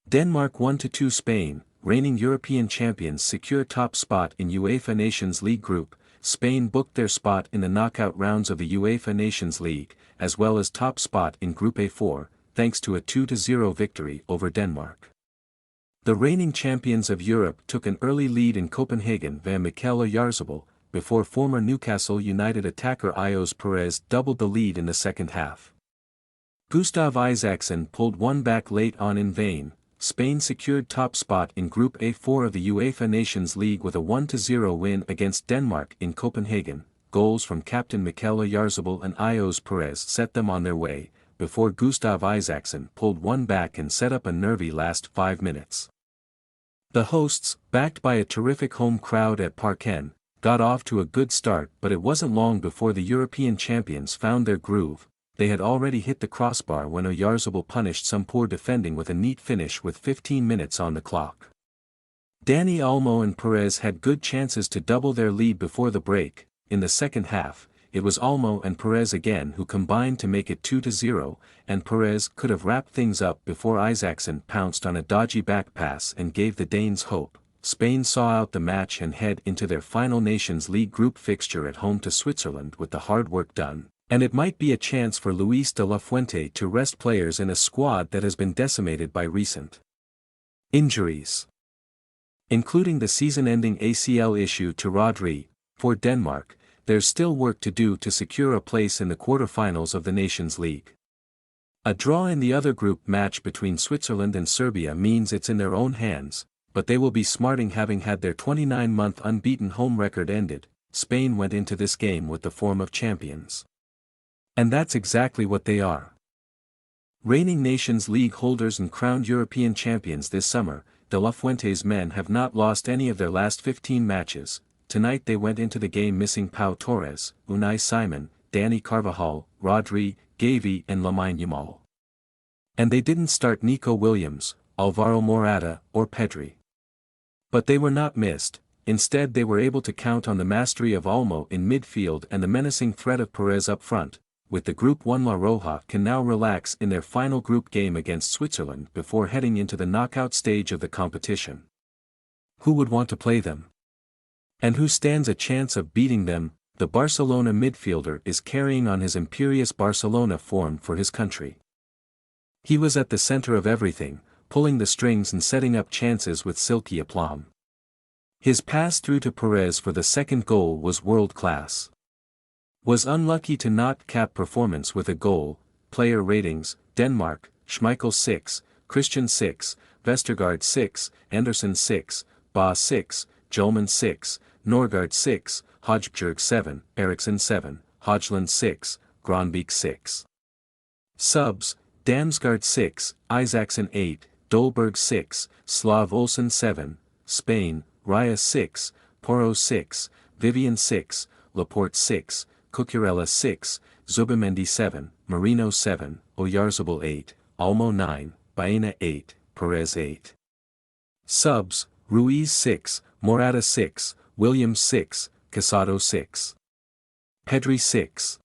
Denmark 1-2 Spain, reigning European champions secure top spot in UEFA Nations League group. Spain booked their spot in the knockout rounds of the UEFA Nations League, as well as top spot in Group A4, thanks to a 2-0 victory over Denmark. The reigning champions of Europe took an early lead in Copenhagen via Mikel Oyarzabal, before former Newcastle United attacker Ayoze Perez doubled the lead in the second half. Gustav Isaksson pulled one back late on in vain. Spain secured top spot in Group A4 of the UEFA Nations League with a 1-0 win against Denmark in Copenhagen. Goals from captain Mikel Oyarzabal and Ayoze Perez set them on their way, before Gustav Isaksson pulled one back and set up a nervy last 5 minutes. The hosts, backed by a terrific home crowd at Parken, got off to a good start, but it wasn't long before the European champions found their groove. They had already hit the crossbar when Oyarzabal punished some poor defending with a neat finish with 15 minutes on the clock. Dani Olmo and Perez had good chances to double their lead before the break. In the second half, it was Olmo and Perez again who combined to make it 2-0, and Perez could have wrapped things up before Isaksson pounced on a dodgy back pass and gave the Danes hope. Spain saw out the match and head into their final Nations League group fixture at home to Switzerland with the hard work done. And it might be a chance for Luis de la Fuente to rest players in a squad that has been decimated by recent injuries, including the season-ending ACL issue to Rodri. For Denmark, there's still work to do to secure a place in the quarter-finals of the Nations League. A draw in the other group match between Switzerland and Serbia means it's in their own hands, but they will be smarting having had their 29-month unbeaten home record ended. Spain went into this game with the form of champions. And that's exactly what they are. Reigning Nations League holders and crowned European champions this summer, De La Fuente's men have not lost any of their last 15 matches. Tonight they went into the game missing Pau Torres, Unai Simon, Dani Carvajal, Rodri, Gavi and Lamine Yamal. And they didn't start Nico Williams, Alvaro Morata, or Pedri. But they were not missed. Instead they were able to count on the mastery of Olmo in midfield and the menacing threat of Perez up front. With the Group 1, La Roja can now relax in their final group game against Switzerland before heading into the knockout stage of the competition. Who would want to play them? And who stands a chance of beating them? The Barcelona midfielder is carrying on his imperious Barcelona form for his country. He was at the center of everything, pulling the strings and setting up chances with silky aplomb. His pass through to Perez for the second goal was world-class. Was unlucky to not cap performance with a goal. Player ratings: Denmark, Schmeichel 6, Christian 6, Vestergaard 6, Anderson 6, Ba 6, Jolman 6, Norgard 6, Højbjerg 7, Eriksen 7, Højlund 6, Granbeek 6. Subs: Damsgaard 6, Isaksson 8, Dolberg 6, Slav Olsen 7, Spain, Raya 6, Porro 6, Vivian 6, Laporte 6, Cucurella 6, Zubimendi 7, Marino 7, Oyarzabal 8, Olmo 9, Baena 8, Perez 8. Subs: Ruiz 6, Morata 6, Williams 6, Casado 6. Pedri 6.